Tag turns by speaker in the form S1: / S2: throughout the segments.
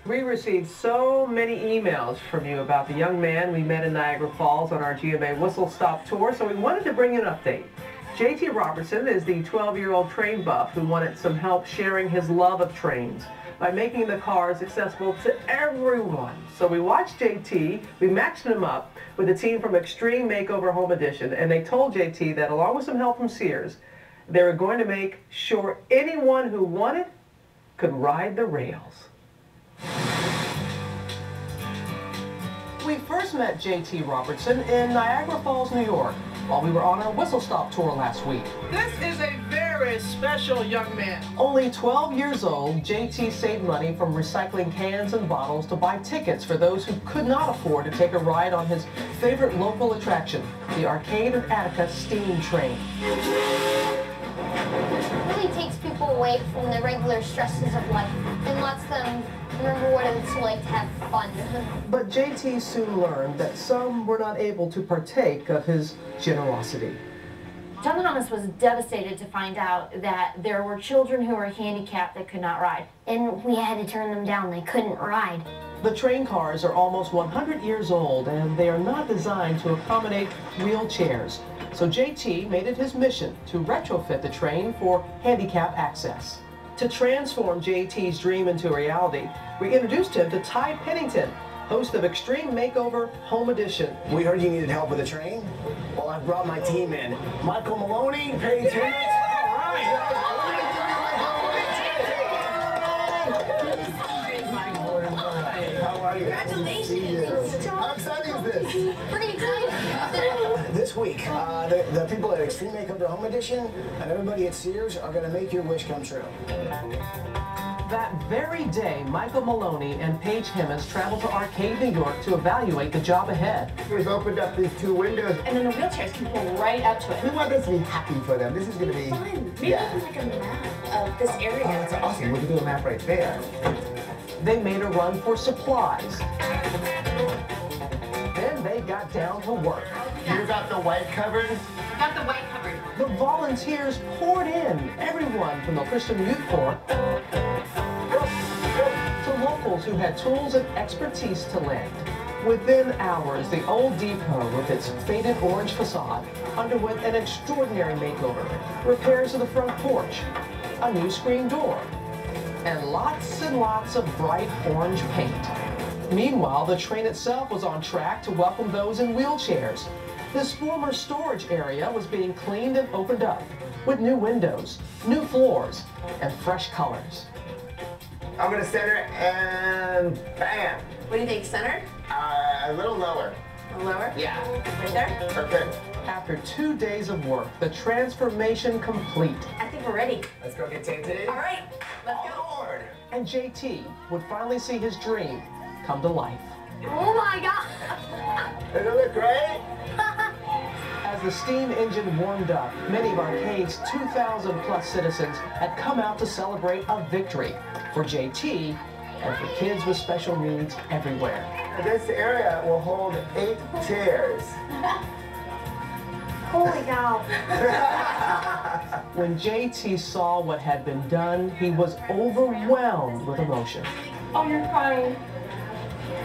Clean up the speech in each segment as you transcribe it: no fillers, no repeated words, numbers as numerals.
S1: We received so many emails from you about the young man we met in Niagara Falls on our GMA Whistle Stop tour, so we wanted to bring you an update. JT Robertson is the 12-year-old train buff who wanted some help sharing his love of trains by making the cars accessible to everyone. So we watched JT, we matched him up with a team from Extreme Makeover Home Edition, and they told JT that along with some help from Sears, they were going to make sure anyone who wanted could ride the rails. We first met JT Robertson in Niagara Falls, New York, while we were on our Whistle Stop tour last week. This is a very special young man. Only 12 years old, JT saved money from recycling cans and bottles to buy tickets for those who could not afford to take a ride on his favorite local attraction, the Arcade and Attica steam train.
S2: It really takes people away from the regular stresses of life and lets them remember what it's like to have fun.
S1: But JT soon learned that some were not able to partake of his generosity.
S3: John Thomas was devastated to find out that there were children who were handicapped that could not ride.
S2: And we had to turn them down. They couldn't ride.
S1: The train cars are almost 100 years old, and they are not designed to accommodate wheelchairs. So JT made it his mission to retrofit the train for handicap access. To transform JT's dream into reality, we introduced him to Ty Pennington, host of Extreme Makeover Home Edition.
S4: We heard you needed help with the train. Well, I brought my team in. Michael Maloney, Paige Himmons. How are you?
S2: Congratulations.
S4: How exciting is this?
S2: Pretty excited.
S4: This week, the people at Extreme Makeover Home Edition and everybody at Sears are going to make your wish come true.
S1: That very day, Michael Maloney and Paige Himmons traveled to Arcade, New York to evaluate the job ahead.
S4: We've opened up these two windows.
S3: And then the wheelchairs can pull right up to it.
S4: We want this to be happy for them. This is going to be
S3: Fun. Maybe even like a map of this area.
S4: Oh, that's awesome. We can do a map right there.
S1: They made a run for supplies. Then they got down to work.
S4: You got the white covered?
S3: Got the white covered.
S1: The volunteers poured in, everyone from the Christian Youth Corps to locals who had tools and expertise to lend. Within hours, the old depot with its faded orange facade underwent an extraordinary makeover. Repairs to the front porch, a new screen door, and lots of bright orange paint. Meanwhile, the train itself was on track to welcome those in wheelchairs. This former storage area was being cleaned and opened up with new windows, new floors, and fresh colors.
S4: I'm going to center and bam.
S3: What do you think, center?
S4: A little lower.
S3: A little lower?
S4: Yeah.
S3: Right there?
S4: Perfect.
S1: After 2 days of work, the transformation complete.
S3: I think we're ready.
S4: Let's go get tainted.
S3: All right, let's go.
S4: Lord.
S1: And JT would finally see his dream come to life.
S2: Oh my God.
S4: Doesn't it look great?
S1: As the steam engine warmed up, many of Arcade's 2,000 plus citizens had come out to celebrate a victory for JT and for kids with special needs everywhere.
S4: This area will hold 8 chairs.
S2: Holy cow.
S1: When JT saw what had been done, he was overwhelmed with emotion.
S2: Oh, you're crying.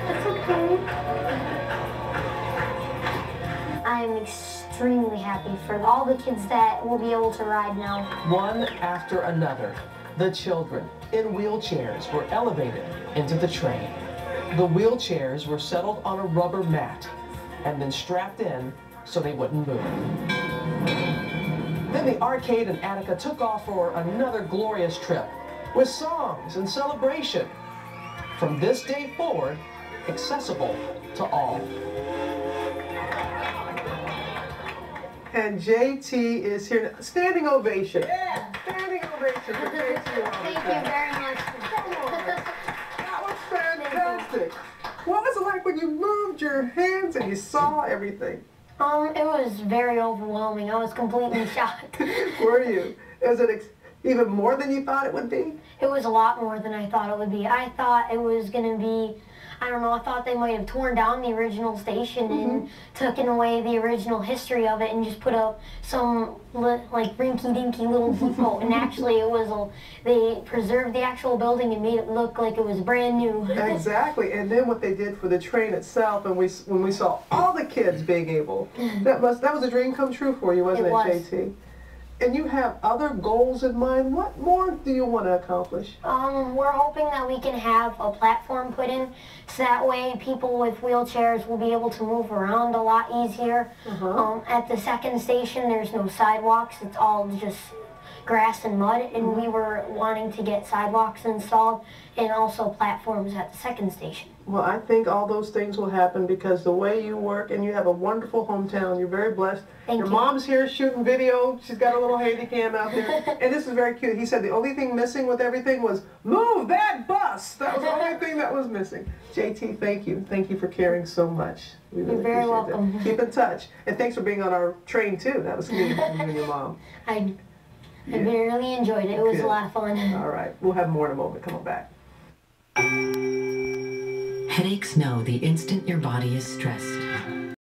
S2: That's okay. I'm extremely happy for all the kids that will be able to ride now.
S1: One after another, the children in wheelchairs were elevated into the train. The wheelchairs were settled on a rubber mat and then strapped in so they wouldn't move. Then the Arcade and Attica took off for another glorious trip with songs and celebration. From this day forward, accessible to all. And JT is here. Standing ovation. Yeah. Standing ovation for JT.
S2: Thank you very much.
S1: That was fantastic. What was it like when you moved your hands and you saw everything?
S2: It was very overwhelming. I was completely shocked.
S1: Were you? Is it even more than you thought it would be?
S2: It was a lot more than I thought it would be. I thought it was going to be, I don't know, I thought they might have torn down the original station and taken away the original history of it and just put up some like rinky-dinky little depot. And actually it was, they preserved the actual building and made it look like it was brand new.
S1: Exactly, and then what they did for the train itself, and when we saw all the kids being able, that was a dream come true for you, wasn't it, JT? And you have other goals in mind. What more do you want to accomplish?
S2: We're hoping that we can have a platform put in, so that way people with wheelchairs will be able to move around a lot easier. At the second station, there's no sidewalks. It's all just grass and mud, and we were wanting to get sidewalks installed and also platforms at the second station.
S1: Well, I think all those things will happen because the way you work, and you have a wonderful hometown, you're very blessed. Your mom's here shooting video. She's got a little handy cam out there. And this is very cute. He said the only thing missing with everything was, move that bus! That was the only thing that was missing. JT, thank you. Thank you for caring so much. We really
S2: You're very welcome.
S1: That. Keep in touch. And thanks for being on our train, too. That was neat, you and your mom.
S2: I really enjoyed it. It was a lot of fun.
S1: All right. We'll have more in a moment. Come on back.
S5: Headaches know the instant your body is stressed.